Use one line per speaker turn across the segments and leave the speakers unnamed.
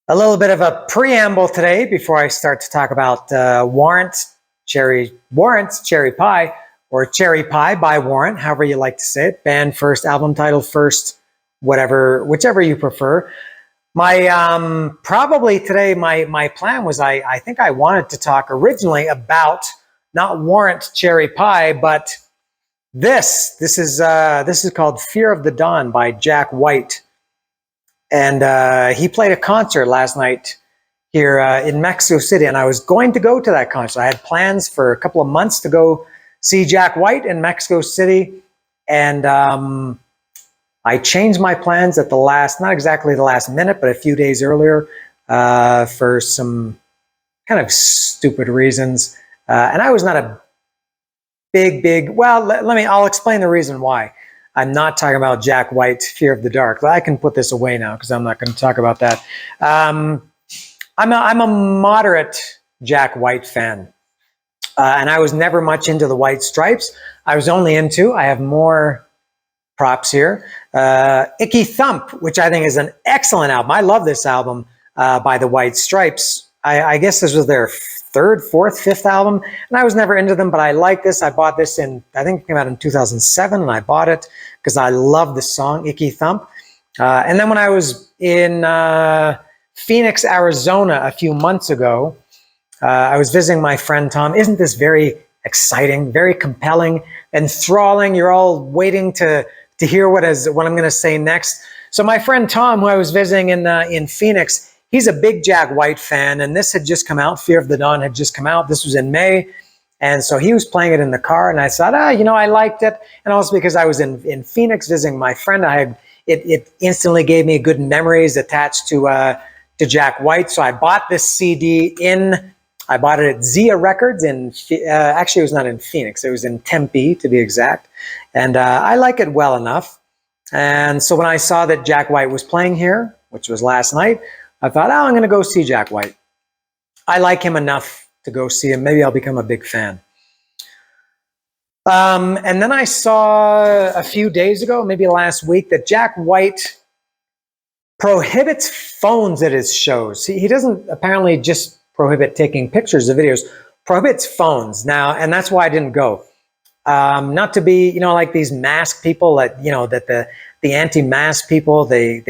A little bit of a preamble today before I start to talk about Warrant's Cherry Pie, or Cherry Pie by Warrant, however you like to say it. Band first, album title first, whichever you prefer. My probably today my plan was I think I wanted to talk originally about not Warrant Cherry Pie, but this is called Fear of the Dawn by Jack White. And he played a concert last night here in Mexico City, and I was going to go to that concert. I had plans for a couple of months to go see Jack White in Mexico City, and I changed my plans at the last, not exactly the last minute, but a few days earlier for some kind of stupid reasons. And I was not a I'll explain the reason why. I'm not talking about Jack White, Fear of the Dark. I can put this away now because I'm not going to talk about that. I'm a moderate Jack White fan. And I was never much into the White Stripes. I have more props here. Icky Thump, which I think is an excellent album. I love this album by the White Stripes. I guess this was their third, fourth, fifth album, and I was never into them, but I like this. I bought this I think it came out in 2007, and I bought it because I love the song, Icky Thump. And then when I was in Phoenix, Arizona a few months ago, I was visiting my friend Tom. Isn't this very exciting, very compelling, enthralling? You're all waiting to hear what I'm going to say next. So my friend Tom, who I was visiting in Phoenix, he's a big Jack White fan, and this had just come out. Fear of the Dawn had just come out. This was in May, and so he was playing it in the car, and I thought, I liked it, and also because I was in Phoenix visiting my friend, it instantly gave me good memories attached to Jack White. So I bought this CD I bought it at Zia Records actually it was not in Phoenix, it was in Tempe to be exact, and I like it well enough. And so when I saw that Jack White was playing here, which was last night, I thought, I'm going to go see Jack White. I like him enough to go see him. Maybe I'll become a big fan. And then I saw a few days ago, maybe last week, that Jack White prohibits phones at his shows. He doesn't apparently just prohibit taking pictures of videos, prohibits phones now, and that's why I didn't go. Not to be, like these mask people that the anti-mask people, they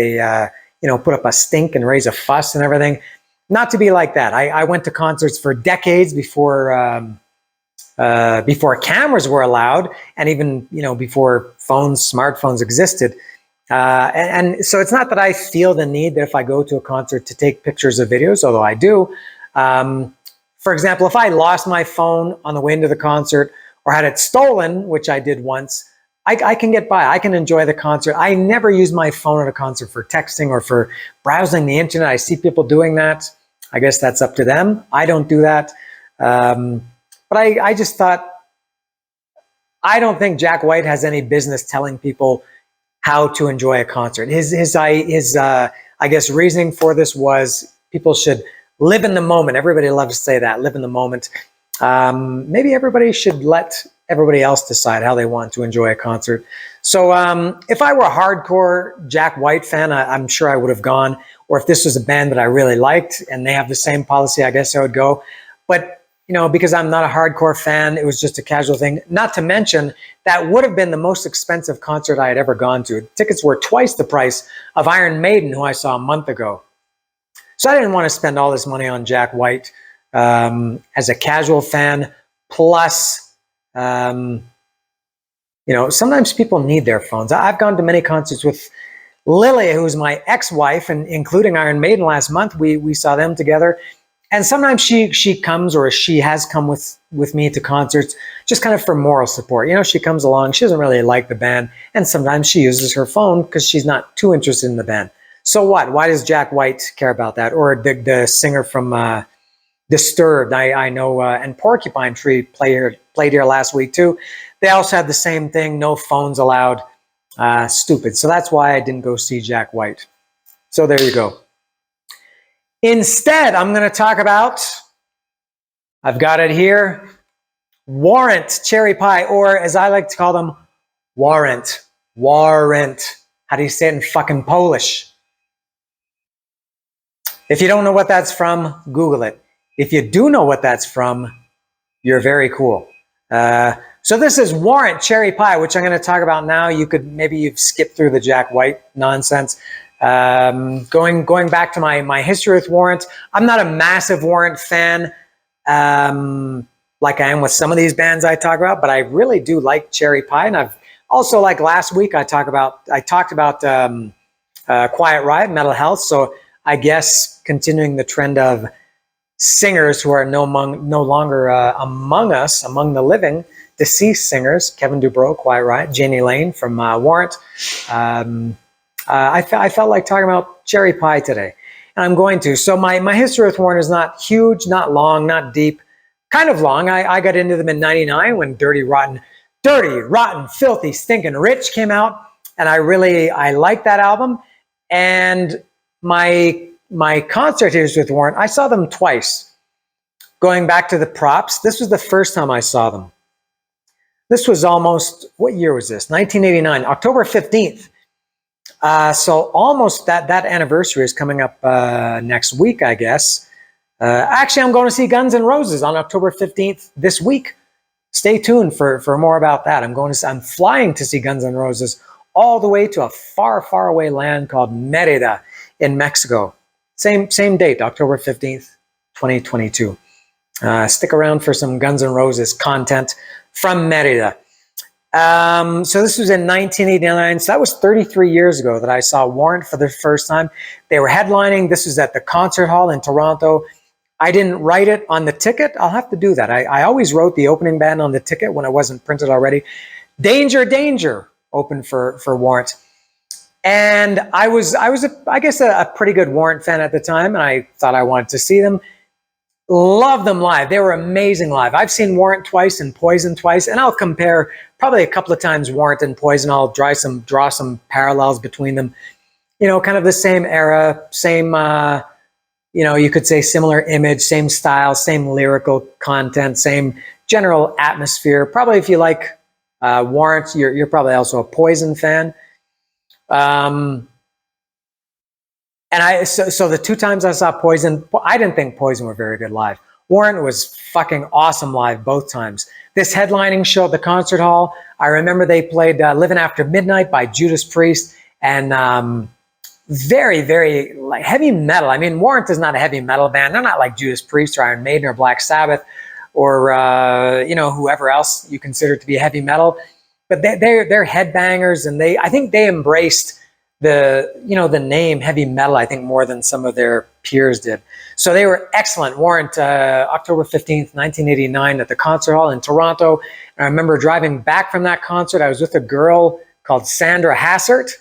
put up a stink and raise a fuss and everything. Not to be like that. I went to concerts for decades before cameras were allowed, and even before smartphones existed. And so it's not that I feel the need that if I go to a concert to take pictures of videos, although I do. For example, if I lost my phone on the way into the concert or had it stolen, which I did once, I can get by. I can enjoy the concert. I never use my phone at a concert for texting or for browsing the internet. I see people doing that. I guess that's up to them. I don't do that. But I just thought, I don't think Jack White has any business telling people how to enjoy a concert. His I guess reasoning for this was people should live in the moment. Everybody loves to say that, live in the moment. Maybe everybody should let everybody else decide how they want to enjoy a concert. So if I were a hardcore Jack White fan, I'm sure I would have gone. Or if this was a band that I really liked and they have the same policy, I guess I would go. But because I'm not a hardcore fan, it was just a casual thing. Not to mention, that would have been the most expensive concert I had ever gone to. Tickets were twice the price of Iron Maiden, who I saw a month ago. So I didn't want to spend all this money on Jack White as a casual fan. Plus, sometimes people need their phones. I've gone to many concerts with Lily, who's my ex-wife, and including Iron Maiden last month. We saw them together. And sometimes she comes, or she has come with me to concerts just kind of for moral support. She comes along, she doesn't really like the band, and sometimes she uses her phone because she's not too interested in the band. So what? Why does Jack White care about that? Or the singer from Disturbed, I know, and Porcupine Tree played here last week too. They also had the same thing, no phones allowed. Stupid. So that's why I didn't go see Jack White. So there you go. Instead, I'm going to talk about, I've got it here, Warrant Cherry Pie, or as I like to call them, Warrant. Warrant. How do you say it in fucking Polish? If you don't know what that's from, Google it. If you do know what that's from, you're very cool. So this is Warrant Cherry Pie, which I'm going to talk about now. Maybe you've skipped through the Jack White nonsense. Going back to my history with Warrant, I'm not a massive Warrant fan, like I am with some of these bands I talk about, but I really do like Cherry Pie. And I've also, like last week, I talked about Quiet Riot, Mental Health. So I guess continuing the trend of singers who are no longer among us, among the living, deceased singers, Kevin Dubrow, Quiet Riot, Janie Lane from Warrant. I felt like talking about Cherry Pie today, and I'm going to. So my history with Warrant is not huge, not long, not deep, kind of long. I got into them in '99 when Dirty, Rotten, Filthy, Stinking Rich came out, and I liked that album. And my concert history with Warrant, I saw them twice. Going back to the props, this was the first time I saw them. This was almost, what year was this? 1989, October 15th. So almost that anniversary is coming up next week, I guess. Actually, I'm going to see Guns N' Roses on October 15th this week. Stay tuned for more about that. I'm flying to see Guns N' Roses all the way to a far, far away land called Merida in Mexico. Same date, October 15th, 2022. Stick around for some Guns N' Roses content from Merida. So this was in 1989. So that was 33 years ago that I saw Warrant for the first time. They were headlining. This was at the concert hall in Toronto. I didn't write it on the ticket. I'll have to do that. I always wrote the opening band on the ticket when it wasn't printed already. Danger, Danger opened for Warrant. And I was I guess a pretty good Warrant fan at the time, and I thought I wanted to see them. Love them live. They were amazing live. I've seen Warrant twice and Poison twice, and I'll compare probably a couple of times Warrant and Poison. I'll draw some parallels between them. You know, kind of the same era, same, you could say similar image, same style, same lyrical content, same general atmosphere. Probably if you like Warrant, you're probably also a Poison fan. And so the two times I saw Poison, I didn't think Poison were very good live. Warrant was fucking awesome live both times. This headlining show at the concert hall, I remember they played Living After Midnight by Judas Priest, and very, very like heavy metal. I mean, Warrant is not a heavy metal band. They're not like Judas Priest or Iron Maiden or Black Sabbath or whoever else you consider to be heavy metal. But they're headbangers, and I think they embraced the name heavy metal, I think, more than some of their peers did. So they were excellent. Warrant, October 15th, 1989 at the concert hall in Toronto. And I remember driving back from that concert. I was with a girl called Sandra Hassert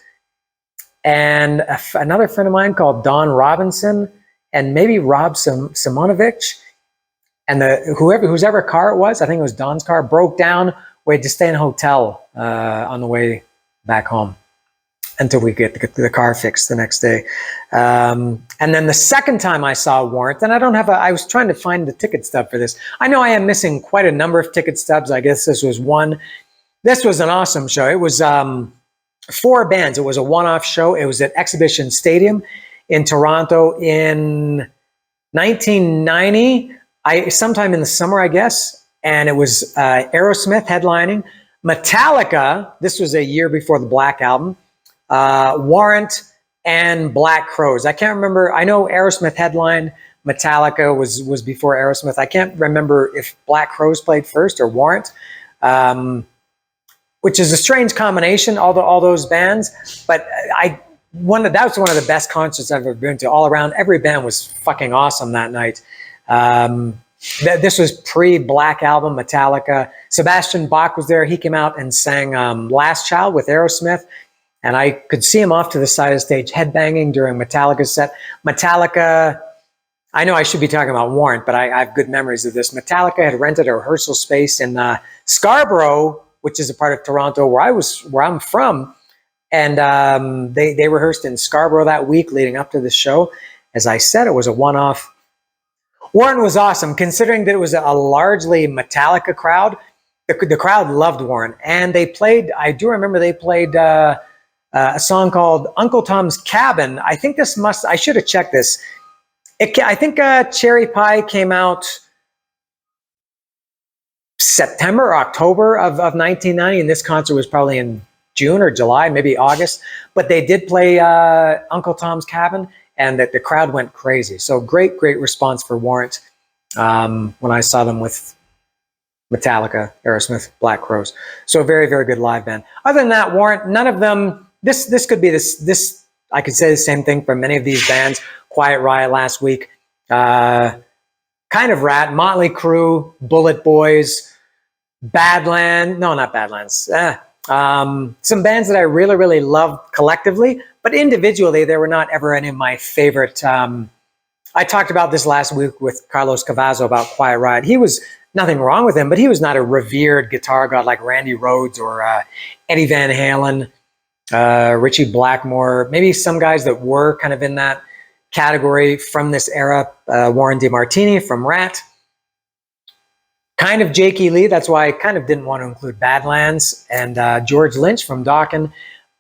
and another friend of mine called Don Robinson and maybe Rob Simonovich. And whoever car it was, I think it was Don's car, broke down. We had to stay in a hotel on the way back home until we get the car fixed the next day. And then the second time I saw Warrant, and I was trying to find the ticket stub for this. I know I am missing quite a number of ticket stubs. I guess this was one. This was an awesome show. It was 4 bands. It was a one-off show. It was at Exhibition Stadium in Toronto in 1990, sometime in the summer, I guess. And it was Aerosmith headlining. Metallica, this was a year before the Black Album. Warrant and Black Crowes. I can't remember. I know Aerosmith headline. Metallica was before Aerosmith. I can't remember if Black Crowes played first or Warrant, which is a strange combination, all those bands. But that was one of the best concerts I've ever been to. All around, every band was fucking awesome that night. This was pre-Black Album, Metallica. Sebastian Bach was there. He came out and sang Last Child with Aerosmith. And I could see him off to the side of the stage headbanging during Metallica's set. Metallica, I know I should be talking about Warrant, but I have good memories of this. Metallica had rented a rehearsal space in Scarborough, which is a part of Toronto where I'm from. And they rehearsed in Scarborough that week leading up to the show. As I said, it was a one-off. Warrant was awesome, considering that it was a largely Metallica crowd. The crowd loved Warrant. And I do remember they played a song called Uncle Tom's Cabin. I think I should have checked this. I think Cherry Pie came out September or October of 1990, and this concert was probably in June or July, maybe August. But they did play Uncle Tom's Cabin, and the crowd went crazy. So great response for Warrant when I saw them with Metallica, Aerosmith, Black Crowes. So a very good live band. Other than that, Warrant, none of them. This could be this. I could say the same thing for many of these bands. Quiet Riot last week. Kind of Rat, Motley Crue, Bullet Boys, Badlands. No, not Badlands. Some bands that I really loved collectively, but individually, they were not ever any of my favorite. I talked about this last week with Carlos Cavazo about Quiet Riot. He was nothing wrong with him, but he was not a revered guitar god like Randy Rhoads or Eddie Van Halen, Richie Blackmore. Maybe some guys that were kind of in that category from this era. Warren DeMartini from Rat. Kind of Jakey Lee. That's why I kind of didn't want to include Badlands, and George Lynch from Dokken.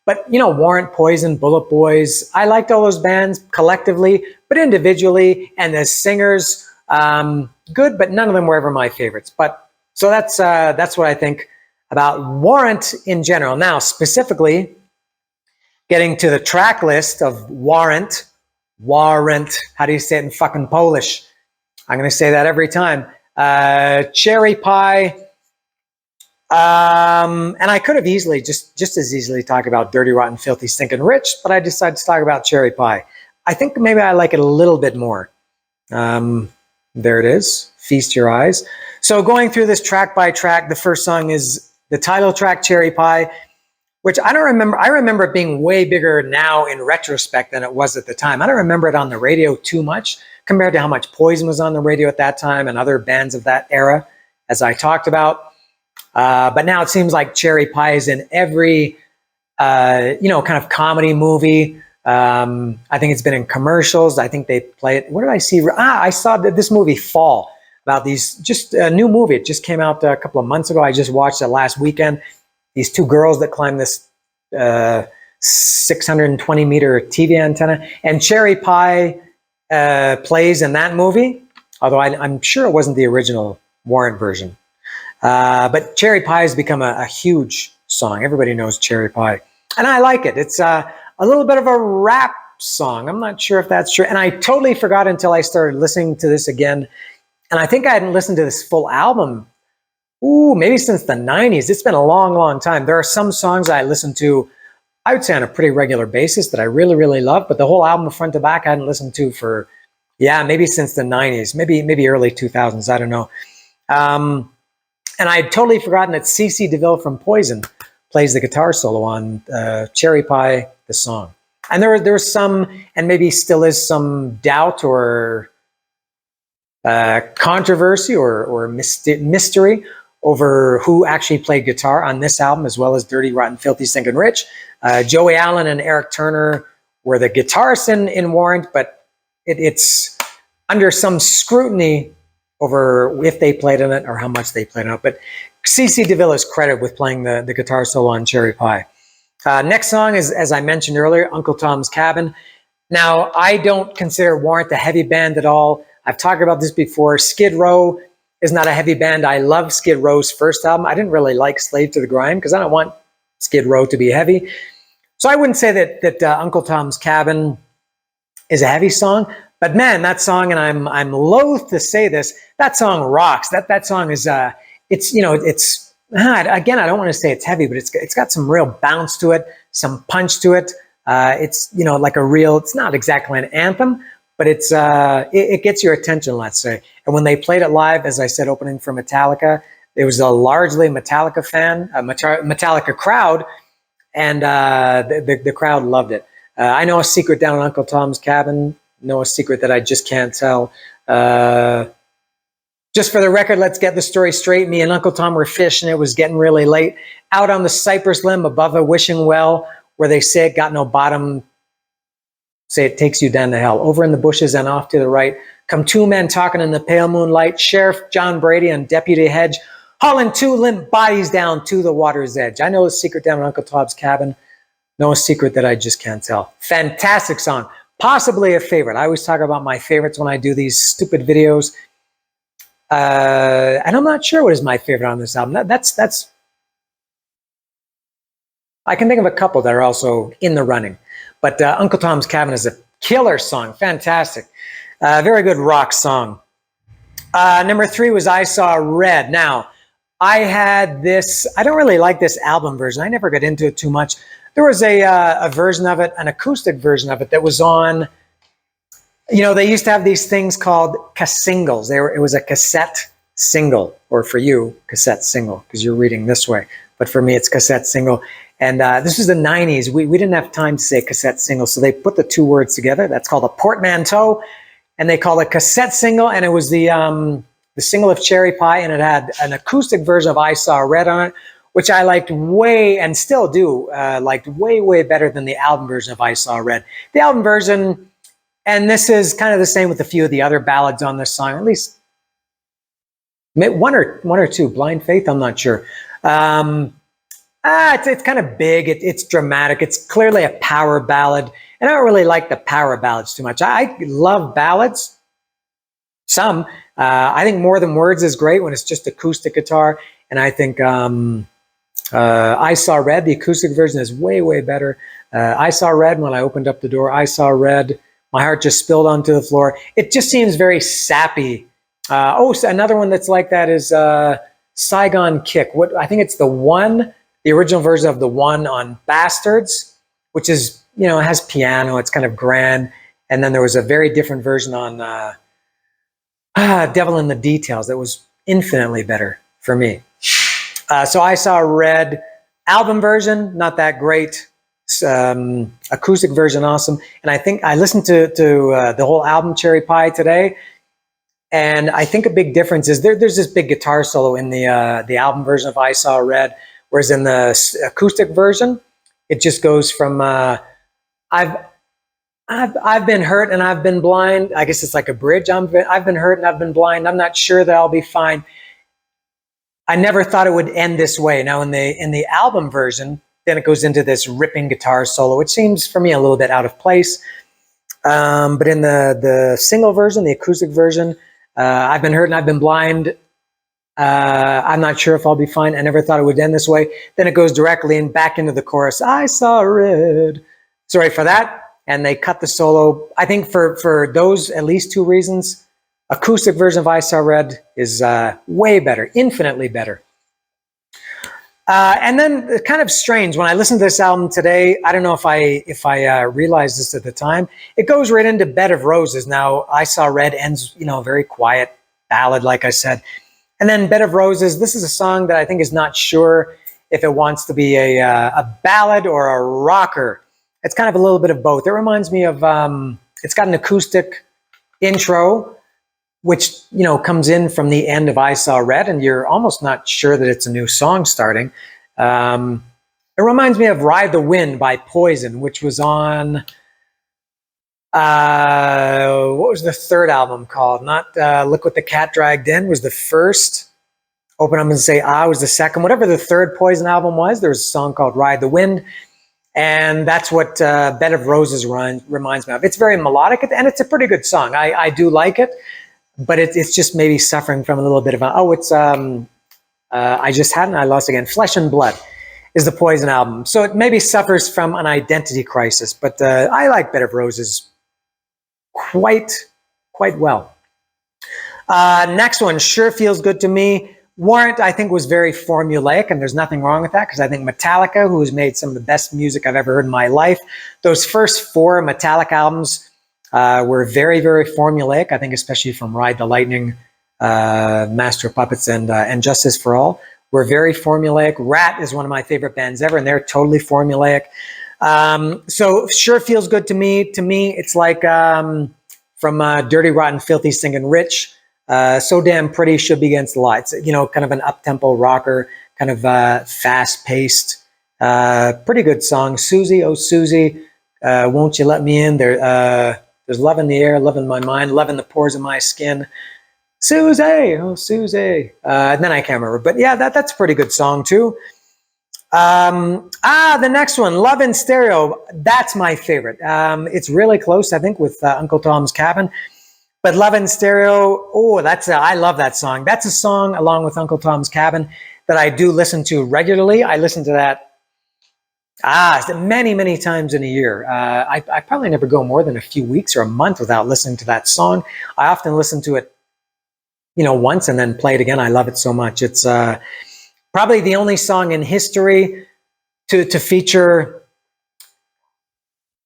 But, you know, Warrant, Poison, Bullet Boys, I liked all those bands collectively, but individually, and as singers, good, but none of them were ever my favorites. But so that's what I think about Warrant in general. Now, specifically, getting to the track list of Warrant, how do you say it in fucking Polish? I'm going to say that every time. Cherry Pie. And I could have easily, just as easily talked about Dirty, Rotten, Filthy, Stinking Rich, but I decided to talk about Cherry Pie. I think maybe I like it a little bit more. There it is. Feast Your Eyes. So going through this track by track, the first song is the title track, Cherry Pie, which I don't remember. I remember it being way bigger now in retrospect than it was at the time. I don't remember it on the radio too much compared to how much Poison was on the radio at that time and other bands of that era, as I talked about. But now it seems like Cherry Pie is in every, kind of comedy movie. I think it's been in commercials. I think they play it. What did I see? I saw this movie Fall, about these, just a new movie. It just came out a couple of months ago. I just watched it last weekend. These two girls that climb this 620-meter TV antenna. And Cherry Pie plays in that movie, although I'm sure it wasn't the original Warrant version. But Cherry Pie has become a huge song. Everybody knows Cherry Pie. And I like it. It's a little bit of a rap song. I'm not sure if that's true. And I totally forgot until I started listening to this again. And I think I hadn't listened to this full album, maybe since the 90s. It's been a long time. There are some songs I listen to, I would say on a pretty regular basis, that I really love. But the whole album front to back I hadn't listened to for, maybe since the 90s, maybe early 2000s. I don't know. And I had totally forgotten that CeCe DeVille from Poison plays the guitar solo on Cherry Pie, the song. And there was some, and maybe still is some doubt or controversy or mystery over who actually played guitar on this album, as well as Dirty, Rotten, Filthy, Stinking Rich. Joey Allen and Eric Turner were the guitarists in Warrant, but it's under some scrutiny over if they played in it or how much they played in it. But CeCe DeVille is credited with playing the guitar solo on Cherry Pie. Next song is, as I mentioned earlier, Uncle Tom's Cabin. Now, I don't consider Warrant a heavy band at all. I've talked about this before. Skid Row is not a heavy band. I love Skid Row's first album. I didn't really like Slave to the Grind because I don't want Skid Row to be heavy. So I wouldn't say that Uncle Tom's Cabin is a heavy song. But man, that song, and I'm loath to say this, that song rocks. That song is again, I don't want to say it's heavy, but it's got some real bounce to it, some punch to it. It's like a real. It's not exactly an anthem, but it gets your attention, let's say. And when they played it live, as I said, opening for Metallica, it was a largely Metallica Metallica crowd, and the crowd loved it. I know a secret down in Uncle Tom's Cabin. Know a secret that I just can't tell. Just for the record, let's get the story straight. Me and Uncle Tom were fishing. It was getting really late. Out on the cypress limb above a wishing well, where they say it got no bottom, say it takes you down to hell. Over in the bushes and off to the right come two men talking in the pale moonlight. Sheriff John Brady and Deputy Hedge hauling two limp bodies down to the water's edge. I know a secret down in Uncle Tom's Cabin. Know a secret that I just can't tell. Fantastic song. Possibly a favorite. I always talk about my favorites when I do these stupid videos. And I'm not sure what is my favorite on this album. That's. I can think of a couple that are also in the running. But Uncle Tom's Cabin is a killer song. Fantastic. Very good rock song. Number 3 was I Saw Red. Now, I had this, I don't really like this album version. I never got into it too much. There was a version of it, an acoustic version of it that was on, you know, they used to have these things called singles. It was a cassette single, or for you, cassette single, because you're reading this way. But for me, it's cassette single. And this was the 90s. We didn't have time to say cassette single, so they put the 2 words together. That's called a portmanteau. And they called it cassette single, and it was the single of Cherry Pie, and it had an acoustic version of I Saw Red on it, which I liked way, and still do, liked way, way better than the album version of I Saw Red. The album version, and this is kind of the same with a few of the other ballads on this song, at least one or two. Blind Faith, I'm not sure. It's kind of big. It's dramatic. It's clearly a power ballad. And I don't really like the power ballads too much. I love ballads. Some. I think More Than Words is great when it's just acoustic guitar. And I think I Saw Red, the acoustic version, is way, way better. I Saw Red, when I opened up the door, I saw red. My heart just spilled onto the floor. It just seems very sappy. So another one that's like that is Saigon Kick. I think it's the original version of the one on Bastards, which is, you know, it has piano. It's kind of grand. And then there was a very different version on Devil in the Details that was infinitely better for me. So I Saw Red, album version, not that great. Acoustic version, awesome. And I think I listened to the whole album Cherry Pie today. And I think a big difference is there's this big guitar solo in the album version of I Saw Red, whereas in the acoustic version, it just goes from I've been hurt and I've been blind. I guess it's like a bridge. I've been hurt and I've been blind. I'm not sure that I'll be fine. I never thought it would end this way. Now in the album version, then it goes into this ripping guitar solo, which seems for me a little bit out of place. But in the single version, the acoustic version, I've been hurt and I've been blind. I'm not sure if I'll be fine. I never thought it would end this way. Then it goes directly back into the chorus. I saw red. Sorry for that. And they cut the solo. I think for those at least 2 reasons, acoustic version of I Saw Red is way better, infinitely better. And then kind of strange, when I listened to this album today, I don't know if I realized this at the time, it goes right into Bed of Roses. Now, I Saw Red ends, you know, very quiet ballad, like I said. And then Bed of Roses, this is a song that I think is not sure if it wants to be a ballad or a rocker. It's kind of a little bit of both. It reminds me of, it's got an acoustic intro, which, you know, comes in from the end of I Saw Red, and you're almost not sure that it's a new song starting. It reminds me of Ride the Wind by Poison, which was on, what was the third album called? Not Look What the Cat Dragged In was the first. Open Up and Say Ah was the second. Whatever the third Poison album was, there was a song called Ride the Wind. And that's what Bed of Roses reminds me of. It's very melodic, and it's a pretty good song. I do like it. But it's just maybe suffering from a little bit of I just had it and I lost again. Flesh and Blood is the Poison album. So it maybe suffers from an identity crisis, but I like Bed of Roses quite well. Next one, Sure Feels Good to Me. Warrant, I think, was very formulaic, and there's nothing wrong with that, because I think Metallica, who has made some of the best music I've ever heard in my life, those first 4 Metallica albums were very, very formulaic. I think especially from Ride the Lightning, Master of Puppets, and Justice for All were very formulaic. Rat is one of my favorite bands ever, and they're totally formulaic. So Sure Feels Good to Me. To me, it's like from Dirty, Rotten, Filthy, Stinking Rich. So Damn Pretty should be against the light. It's, you know, kind of an up-tempo rocker, kind of fast-paced, pretty good song. Susie, oh Susie, Won't You Let Me In? There's love in the air, love in my mind, love in the pores of my skin. Susie, oh Susie. And then I can't remember. But yeah, that's a pretty good song too. The next one, Love in Stereo. That's my favorite. It's really close, I think, with Uncle Tom's Cabin. But Love in Stereo, I love that song. That's a song, along with Uncle Tom's Cabin, that I do listen to regularly. I listen to that many, many times in a year. I probably never go more than a few weeks or a month without listening to that song. I often listen to it, once and then play it again. I love it so much. It's probably the only song in history to feature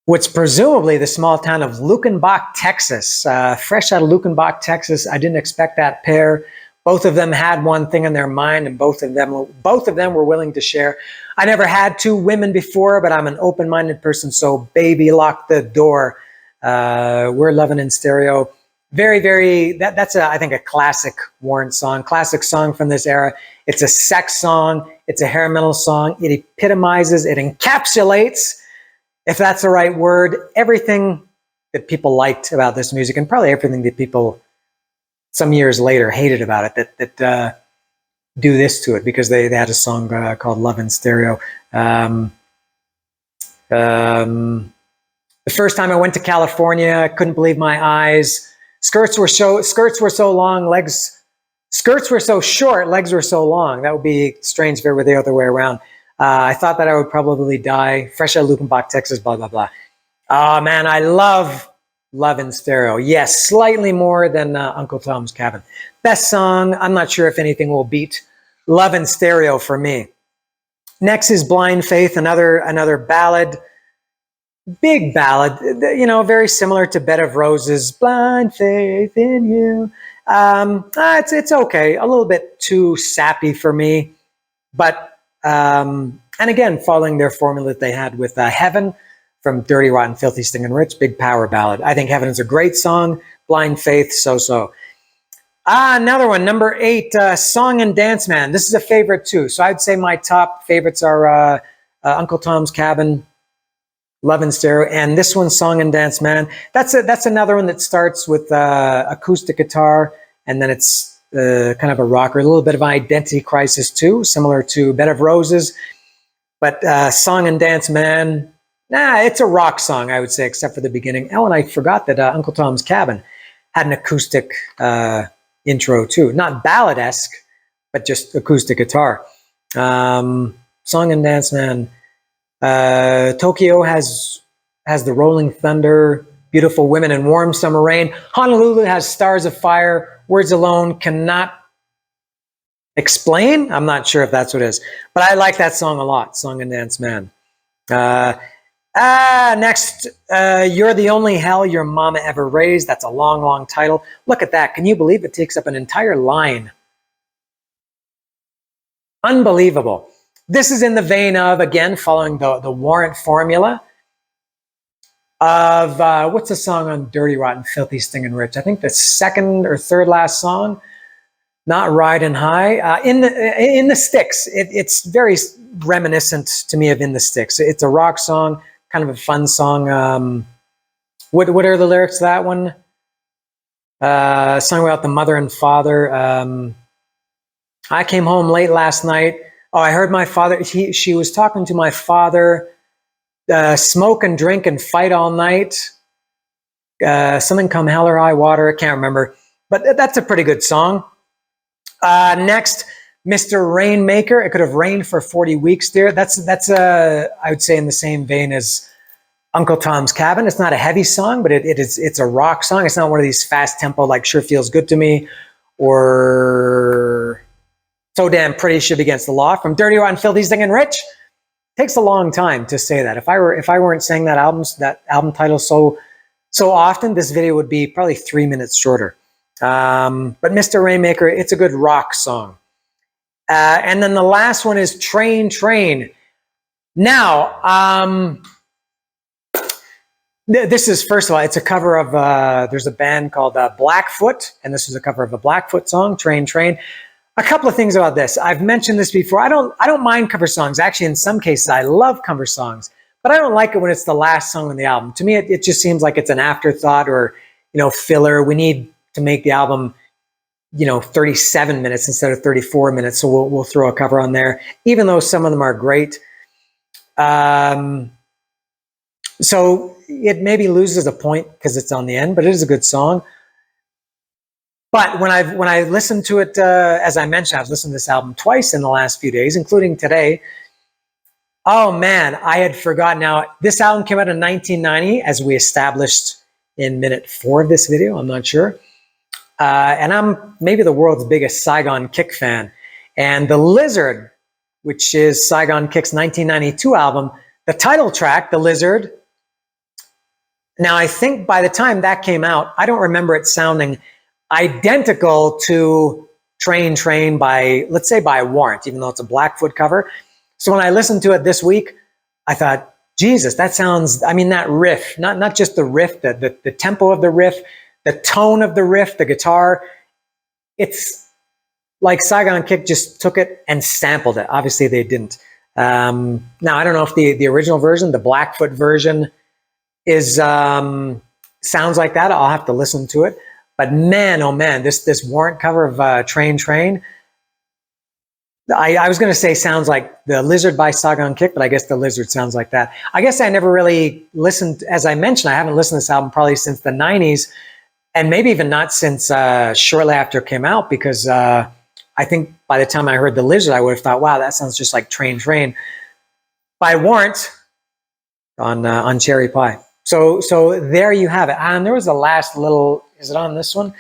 what's presumably the small town of Luckenbach, Texas. Fresh out of Luckenbach, Texas. I didn't expect that pair. Both of them had one thing in their mind, and both of them were willing to share. I never had two women before, but I'm an open-minded person, so baby, lock the door. We're Lovin' in Stereo. Very, very, that's I think a classic Warrant song, classic song from this era. It's a sex song. It's a hair metal song. It epitomizes, it encapsulates, if that's the right word, everything that people liked about this music, and probably everything that people some years later hated about it, that do this to it, because they had a song called Love in Stereo. The first time I went to California, I couldn't believe my eyes. Skirts were so long, skirts were so short, legs were so long. That would be strange if it were the other way around. I thought that I would probably die. Fresh out of Luckenbach, Texas, blah, blah, blah. Oh, man, I love Love in Stereo. Yes, slightly more than Uncle Tom's Cabin. Best song. I'm not sure if anything will beat Love in Stereo for me. Next is Blind Faith, another ballad. Big ballad, very similar to Bed of Roses. Blind faith in you. It's okay. A little bit too sappy for me, but and again, following their formula that they had with Heaven from Dirty Rotten Filthy Stinking Rich, big power ballad. I think Heaven is a great song. Blind Faith, so. Another one, number 8, Song and Dance Man. This is a favorite too. So I'd say my top favorites are Uncle Tom's Cabin, Love in Stereo, and this one, Song and Dance Man. That's another one that starts with acoustic guitar, and then it's kind of a rocker, a little bit of an identity crisis too, similar to Bed of Roses. But Song and Dance Man, it's a rock song, I would say, except for the beginning. Oh, and I forgot that Uncle Tom's Cabin had an acoustic intro too. Not ballad-esque, but just acoustic guitar. Song and Dance Man. Tokyo has the Rolling Thunder, Beautiful Women and Warm Summer Rain. Honolulu has Stars of Fire. Words alone cannot explain. I'm not sure if that's what it is, but I like that song a lot, Song and Dance Man. Next, You're the Only Hell Your Mama Ever Raised. That's a long, long title. Look at that. Can you believe it takes up an entire line? Unbelievable. This is in the vein of, again, following the Warrant formula of, what's the song on Dirty Rotten Filthy Stinking Rich? I think the second or third last song, Not Riding High. In the Sticks. It's very reminiscent to me of In the Sticks. It's a rock song, kind of a fun song. What are the lyrics to that one? Song about the mother and father. I came home late last night. Oh, I heard my father, she was talking to my father, smoke and drink and fight all night. Something come hell or high water, I can't remember. But that's a pretty good song. Next, Mr. Rainmaker. It could have rained for 40 weeks there. That's I would say in the same vein as Uncle Tom's Cabin. It's not a heavy song, but it's a rock song. It's not one of these fast tempo like Sure Feels Good to Me or So Damn Pretty Should Be Against the Law from Dirty Rotten Filthy Stinking Rich. Takes a long time to say that. If I weren't saying that album title so often, this video would be probably 3 minutes shorter. But Mr. Rainmaker, it's a good rock song. And then the last one is Train Train. Now, this is, first of all, it's a cover of, there's a band called Blackfoot, and this is a cover of a Blackfoot song, Train Train. A couple of things about this. I've mentioned this before. I don't mind cover songs. Actually, in some cases, I love cover songs, but I don't like it when it's the last song on the album. To me, it just seems like it's an afterthought or, filler. We need to make the album 37 minutes instead of 34 minutes. So we'll throw a cover on there, even though some of them are great. So it maybe loses a point because it's on the end, but it is a good song. But when I listened to it, as I mentioned, I've listened to this album twice in the last few days, including today. Oh man, I had forgotten. Now, this album came out in 1990, as we established in minute 4 of this video. I'm not sure. And I'm maybe the world's biggest Saigon Kick fan. And The Lizard, which is Saigon Kick's 1992 album, the title track, The Lizard. Now, I think by the time that came out, I don't remember it sounding identical to Train Train by, let's say, by Warrant, even though it's a Blackfoot cover. So when I listened to it this week, I thought, Jesus, that sounds, I mean, that riff, not just the riff, the tempo of the riff, the tone of the riff, the guitar, it's like Saigon Kick just took it and sampled it. Obviously, they didn't. Now, I don't know if the original version, the Blackfoot version, is sounds like that. I'll have to listen to it. But man, oh man, this Warrant cover of Train Train, I was going to say sounds like The Lizard by Saigon Kick, but I guess The Lizard sounds like that. I guess I never really listened, as I mentioned, I haven't listened to this album probably since the 90s, and maybe even not since shortly after it came out, because I think by the time I heard The Lizard, I would have thought, wow, that sounds just like Train Train by Warrant on Cherry Pie. So there you have it. And there was a last little, is it on this one?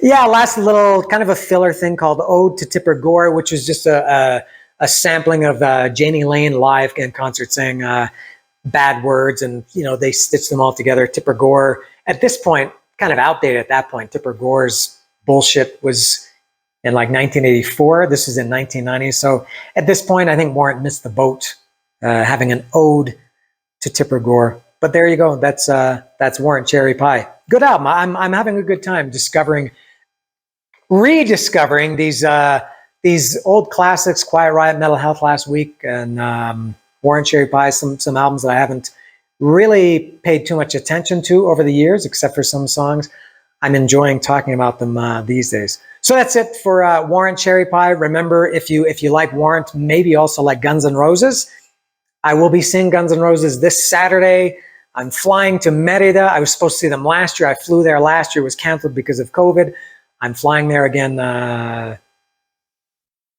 Yeah, last little kind of a filler thing called Ode to Tipper Gore, which is just a sampling of Janie Lane live in concert saying bad words, and they stitch them all together. Tipper Gore, at this point, kind of outdated at that point. Tipper Gore's bullshit was in like 1984. This is in 1990. So at this point, I think Warrant missed the boat having an ode to Tipper Gore. But there you go. That's Warrant Cherry Pie. Good album. I'm having a good time rediscovering these old classics. Quiet Riot, Metal Health last week, and Warrant Cherry Pie. Some albums that I haven't really paid too much attention to over the years, except for some songs. I'm enjoying talking about them these days. So that's it for Warrant Cherry Pie. Remember, if you like Warrant, maybe also like Guns N' Roses, I will be seeing Guns N' Roses this Saturday. I'm flying to Merida. I was supposed to see them last year. I flew there last year. It was canceled because of COVID. I'm flying there again.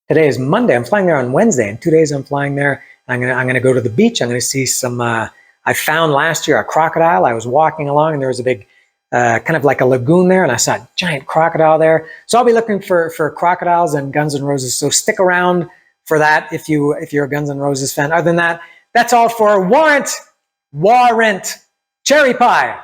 Today is Monday. I'm flying there on Wednesday. In 2 days, I'm flying there. I'm gonna go to the beach. I'm gonna see some. I found last year a crocodile. I was walking along, and there was a big, kind of like a lagoon there, and I saw a giant crocodile there. So I'll be looking for crocodiles and Guns N' Roses. So stick around for that if you're a Guns N' Roses fan. Other than that, that's all for Warrant Cherry Pie.